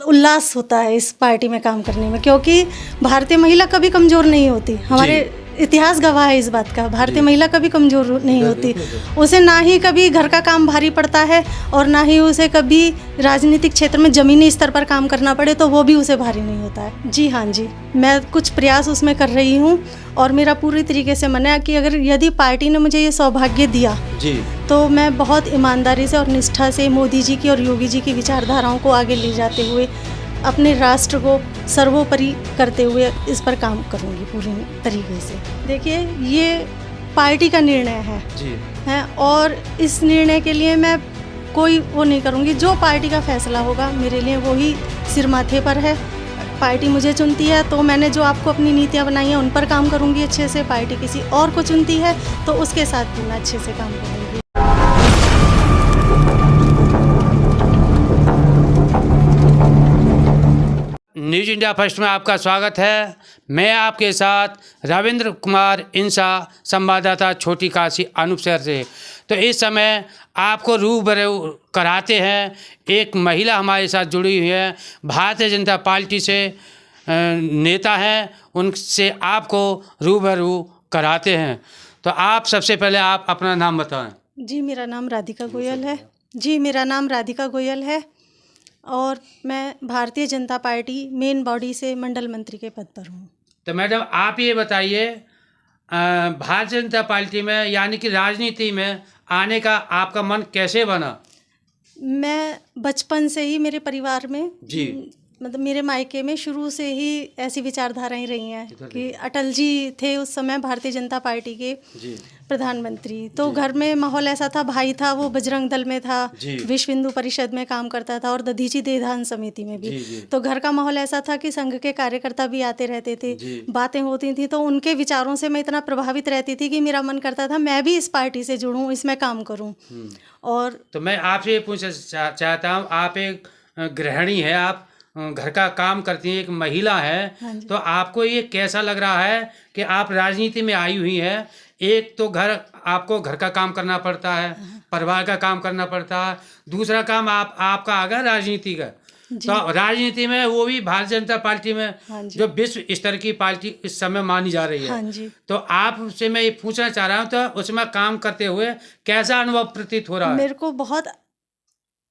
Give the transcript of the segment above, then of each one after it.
उल्लास होता है इस पार्टी में काम करने में, क्योंकि भारतीय महिला कभी कमज़ोर नहीं होती। हमारे इतिहास गवाह है इस बात का। भारतीय महिला कभी कमज़ोर नहीं होती। उसे ना ही कभी घर का काम भारी पड़ता है और ना ही उसे कभी राजनीतिक क्षेत्र में ज़मीनी स्तर पर काम करना पड़े तो वो भी उसे भारी नहीं होता है। जी हाँ जी, मैं कुछ प्रयास उसमें कर रही हूँ और मेरा पूरी तरीके से मन है कि अगर यदि पार्टी ने मुझे ये सौभाग्य दिया जी तो मैं बहुत ईमानदारी से और निष्ठा से मोदी जी की और योगी जी की विचारधाराओं को आगे ले जाते हुए अपने राष्ट्र को सर्वोपरि करते हुए इस पर काम करूंगी पूरी तरीके से। देखिए, ये पार्टी का निर्णय है और इस निर्णय के लिए मैं कोई वो नहीं करूंगी। जो पार्टी का फैसला होगा मेरे लिए वही सिर माथे पर है। पार्टी मुझे चुनती है तो मैंने जो आपको अपनी नीतियाँ बनाई हैं उन पर काम करूंगी अच्छे से। पार्टी किसी और को चुनती है तो उसके साथ भी मैं अच्छे से काम करूंगी। न्यूज इंडिया फर्स्ट में आपका स्वागत है। मैं आपके साथ रविंद्र कुमार इंसा, संवाददाता छोटी काशी अनूप शहर से। तो इस समय आपको रूबरू कराते हैं, एक महिला हमारे साथ जुड़ी हुई है, भारतीय जनता पार्टी से नेता हैं, उनसे आपको रूबरू कराते हैं। तो आप सबसे पहले आप अपना नाम बताएं। जी, मेरा नाम राधिका गोयल है और मैं Bharatiya Janata party main body से मंडल मंत्री के पद पर हूँ। तो मैडम, आप ये बताइए, भारतीय जनता पार्टी में यानी कि राजनीति में आने का आपका मन कैसे बना? मैं बचपन से ही मेरे परिवार में जी मतलब मेरे मायके में शुरू से ही ऐसी विचारधाराएं रही हैं कि अटल जी थे उस समय भारतीय जनता पार्टी के प्रधानमंत्री। तो घर में माहौल ऐसा था, भाई था वो बजरंग दल में था, विश्व हिंदू परिषद में काम करता था और दधीची देवधान समिति में भी। तो घर का माहौल ऐसा था कि संघ के कार्यकर्ता भी आते रहते थे, बातें होती थी। तो उनके विचारों से मैं इतना प्रभावित रहती थी कि मेरा मन करता था मैं भी इस पार्टी से जुड़ूं, इसमें काम करूं। और तो मैं आपसे ये पूछना चाहता हूँ, आप एक गृहिणी है, आप घर का काम करती हैं, एक महिला है, तो आपको ये कैसा लग रहा है कि आप राजनीति में आई हुई हैं? एक तो आपको घर का काम करना पड़ता है, परिवार का काम करना पड़ता है, दूसरा काम आपका आ गया राजनीति का। तो राजनीति में वो भी भारतीय जनता पार्टी में जो विश्व स्तर की पार्टी इस समय मानी जा रही है। तो आपसे मैं ये पूछना चाह रहा हूँ, तो उसमें काम करते हुए कैसा अनुभव प्रतीत हो रहा है? मेरे को बहुत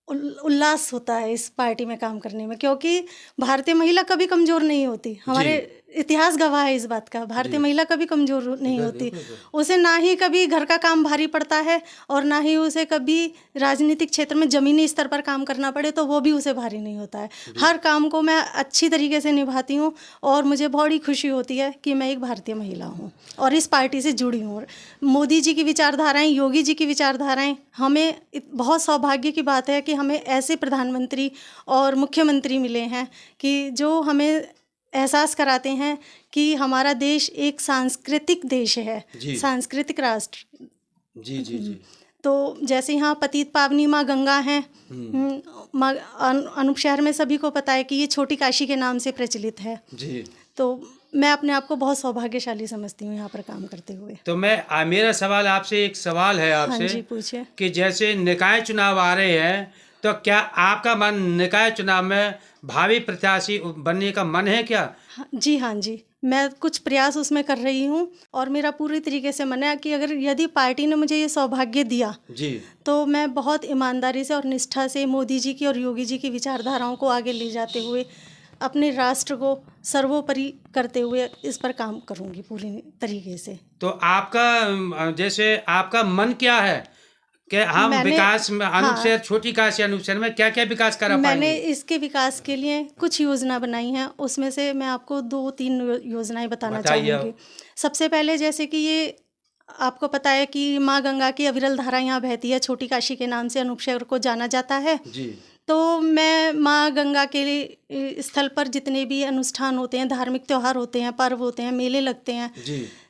उल्लास होता है इस पार्टी में काम करने में, क्योंकि भारतीय महिला कभी कमज़ोर नहीं होती। हमारे इतिहास गवाह है इस बात का। भारतीय महिला कभी कमज़ोर नहीं होती। उसे ना ही कभी घर का काम भारी पड़ता है और ना ही उसे कभी राजनीतिक क्षेत्र में ज़मीनी स्तर पर काम करना पड़े तो वो भी उसे भारी नहीं होता है। हर काम को मैं अच्छी तरीके से निभाती हूँ और मुझे बड़ी खुशी होती है कि मैं एक भारतीय महिला हूँ और इस पार्टी से जुड़ी हूँ। मोदी जी की विचारधाराएँ, योगी जी की विचारधाराएँ, हमें बहुत सौभाग्य की बात है कि हमें ऐसे प्रधानमंत्री और मुख्यमंत्री मिले हैं कि जो हमें एहसास कराते हैं कि हमारा देश एक सांस्कृतिक देश है, सांस्कृतिक राष्ट्र। जी। तो जैसे यहाँ पतित पावनी माँ गंगा हैं, माँ अनूप शहर में सभी को पता है कि ये छोटी काशी के नाम से प्रचलित है। तो मैं अपने आप को बहुत सौभाग्यशाली समझती हूँ यहाँ पर काम करते हुए। तो मेरा सवाल आपसे, एक सवाल है आपसे। हाँ जी, पूछिए। कि जैसे निकाय चुनाव आ रहे हैं, तो क्या आपका मन निकाय चुनाव में भावी प्रत्याशी बनने का मन है क्या? जी हाँ जी, मैं कुछ प्रयास उसमें कर रही हूँ और मेरा पूरी तरीके से मन है कि अगर यदि पार्टी ने मुझे ये सौभाग्य दिया तो मैं बहुत ईमानदारी से और निष्ठा से मोदी जी की और योगी जी की विचारधाराओं को आगे ले जाते हुए अपने राष्ट्र को सर्वोपरि करते हुए इस पर काम करूँगी पूरी तरीके से। तो आपका जैसे आपका मन क्या है कि हम विकास में अनुशहर, छोटी काशी अनुशहर में क्या क्या विकास करा पाएंगे? मैंने इसके विकास के लिए कुछ योजना बनाई हैं, उसमें से मैं आपको 2-3 योजनाएं बताना चाहूँगी। सबसे पहले जैसे कि ये आपको पता है कि माँ गंगा की अविरल धारा यहाँ बहती है, छोटी काशी के नाम से अनूप शहर को जाना जाता है। तो मैं माँ गंगा के स्थल पर जितने भी अनुष्ठान होते हैं, धार्मिक त्यौहार होते हैं, पर्व होते हैं, मेले लगते हैं,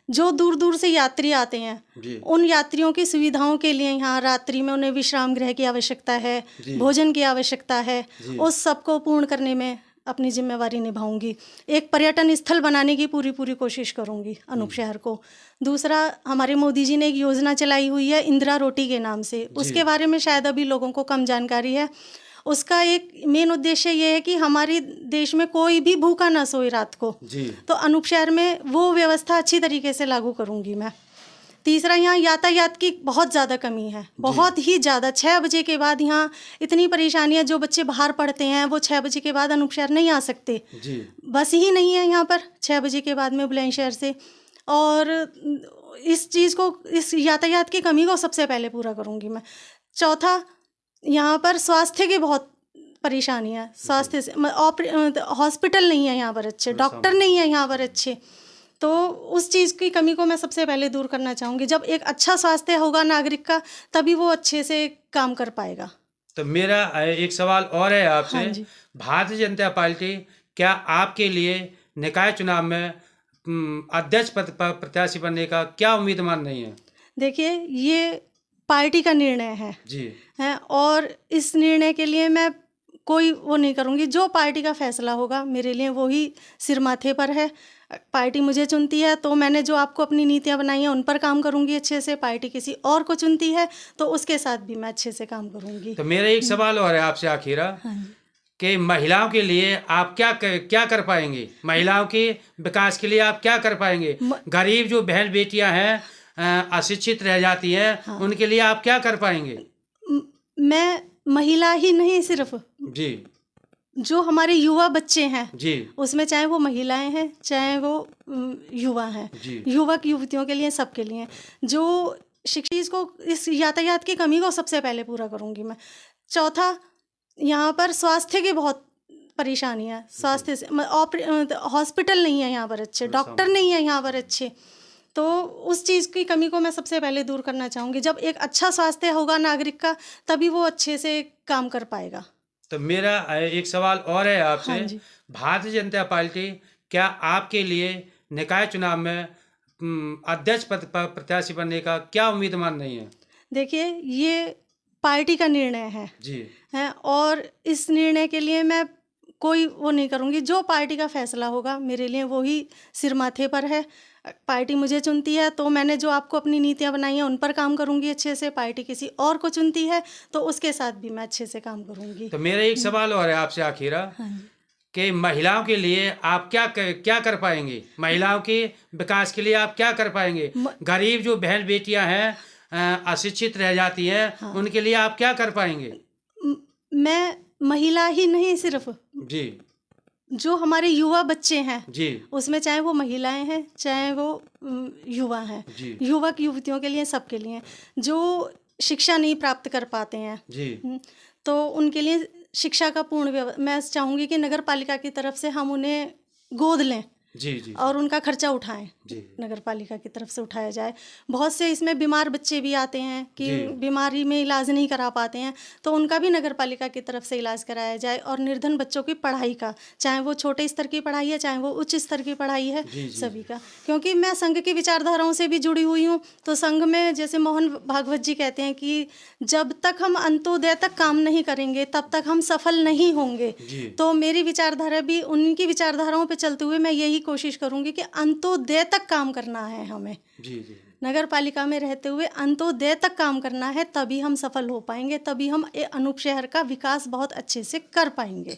जो दूर दूर से यात्री आते हैं, उन यात्रियों की सुविधाओं के लिए यहाँ रात्रि में उन्हें विश्राम गृह की आवश्यकता है, भोजन की आवश्यकता है, उस सब को पूर्ण करने में अपनी जिम्मेवारी निभाऊंगी। एक पर्यटन स्थल बनाने की पूरी पूरी कोशिश करूंगी अनूप शहर को। दूसरा, हमारे मोदी जी ने एक योजना चलाई हुई है इंदिरा रोटी के नाम से, उसके बारे में शायद अभी लोगों को कम जानकारी है। उसका एक मेन उद्देश्य ये है कि हमारे देश में कोई भी भूखा ना सोए रात को जी। तो अनूप शहर में वो व्यवस्था अच्छी तरीके से लागू करूंगी मैं। तीसरा, यहाँ यातायात की बहुत ज़्यादा कमी है, बहुत ही ज़्यादा। 6 बजे के बाद यहाँ इतनी परेशानी है, जो बच्चे बाहर पढ़ते हैं वो 6 बजे के बाद अनूप शहर नहीं आ सकते जी। बस ही नहीं है यहाँ पर 6 बजे के बाद में बुलंदशहर से। और इस चीज़ को, इस यातायात की कमी को सबसे पहले पूरा करूँगी मैं। चौथा, यहाँ पर स्वास्थ्य की बहुत परेशानी है। स्वास्थ्य से हॉस्पिटल नहीं है यहाँ पर अच्छे, डॉक्टर नहीं है यहाँ पर अच्छे, तो उस चीज़ की कमी को मैं सबसे पहले दूर करना चाहूँगी। जब एक अच्छा स्वास्थ्य होगा नागरिक का, तभी वो अच्छे से काम कर पाएगा। तो मेरा एक सवाल और है आपसे। हाँ जी। भारतीय जनता पार्टी क्या आपके लिए निकाय चुनाव में अध्यक्ष पद पर प्रत्याशी बनने का क्या उम्मीदवार नहीं है? देखिए, ये पार्टी का निर्णय है जी। और इस निर्णय के लिए मैं कोई वो नहीं करूँगी। जो पार्टी का फैसला होगा मेरे लिए वही सिर माथे पर है। पार्टी मुझे चुनती है तो मैंने जो आपको अपनी नीतियाँ बनाई हैं उन पर काम करूँगी अच्छे से। पार्टी किसी और को चुनती है तो उसके साथ भी मैं अच्छे से काम करूँगी। तो मेरा एक सवाल और है आपसे आखिरा, कि महिलाओं के लिए आप क्या कर पाएंगे? महिलाओं के विकास के लिए आप क्या कर पाएंगे? गरीब जो बहन बेटियां हैं, अशिक्षित रह जाती हैं, उनके लिए आप क्या कर पाएंगे? मैं महिला ही नहीं, सिर्फ जी, जो हमारे युवा बच्चे हैं जी, उसमें, चाहे वो महिलाएं हैं चाहे वो युवा हैं, युवक युवतियों के लिए, सबके लिए जो शिक्षा को, इस यातायात की कमी को सबसे पहले पूरा करूँगी मैं। चौथा, यहाँ पर स्वास्थ्य की बहुत परेशानी है। स्वास्थ्य से हॉस्पिटल नहीं है यहाँ पर अच्छे, डॉक्टर नहीं है यहाँ पर अच्छे, तो उस चीज़ की कमी को मैं सबसे पहले दूर करना चाहूँगी। जब एक अच्छा स्वास्थ्य होगा नागरिक का, तभी वो अच्छे से काम कर पाएगा। तो मेरा एक सवाल और है आपसे। हाँ जी। भारतीय जनता पार्टी क्या आपके लिए निकाय चुनाव में अध्यक्ष पद पर प्रत्याशी बनने का क्या उम्मीदवार नहीं है? देखिए, ये पार्टी का निर्णय है जी। और इस निर्णय के लिए मैं कोई वो नहीं करूँगी। जो पार्टी का फैसला होगा मेरे लिए वही सिर माथे पर है। पार्टी मुझे चुनती है तो मैंने जो आपको अपनी नीतियाँ बनाई हैं उन पर काम करूँगी अच्छे से। पार्टी किसी और को चुनती है तो उसके साथ भी मैं अच्छे से काम करूँगी। तो मेरा एक सवाल और है आपसे आखिरा, कि महिलाओं के लिए आप क्या कर पाएंगे? महिलाओं के विकास के लिए आप क्या कर पाएंगे? गरीब जो बहन बेटियां हैं, अशिक्षित रह जाती हैं, उनके लिए आप क्या कर पाएंगे? मैं महिला ही नहीं, सिर्फ जी, जो हमारे युवा बच्चे हैं जी, उसमें, चाहे वो महिलाएं हैं चाहे वो युवा हैं, युवक युवतियों के लिए, सबके लिए जो शिक्षा नहीं प्राप्त कर पाते हैं जी, तो उनके लिए शिक्षा का पूर्ण मैं चाहूँगी कि नगर पालिका की तरफ से हम उन्हें गोद लें। जी, जी, और उनका खर्चा उठाएं, नगर पालिका की तरफ से उठाया जाए। बहुत से इसमें बीमार बच्चे भी आते हैं कि बीमारी में इलाज नहीं करा पाते हैं, तो उनका भी नगर पालिका की तरफ से इलाज कराया जाए। और निर्धन बच्चों की पढ़ाई का, चाहे वो छोटे स्तर की पढ़ाई है चाहे वो उच्च स्तर की पढ़ाई है, सभी का। क्योंकि मैं संघ की विचारधाराओं से भी जुड़ी हुई हूँ, तो संघ में जैसे मोहन भागवत जी कहते हैं कि जब तक हम अंत्योदय तक काम नहीं करेंगे तब तक हम सफल नहीं होंगे। तो मेरी विचारधारा भी उनकी विचारधाराओं पर चलते हुए मैं यही कोशिश करूंगी कि अंत्योदय तक काम करना है हमें। जी। नगर पालिका में रहते हुए अंत्योदय तक काम करना है, तभी हम सफल हो पाएंगे, तभी हम अनूप शहर का विकास बहुत अच्छे से कर पाएंगे।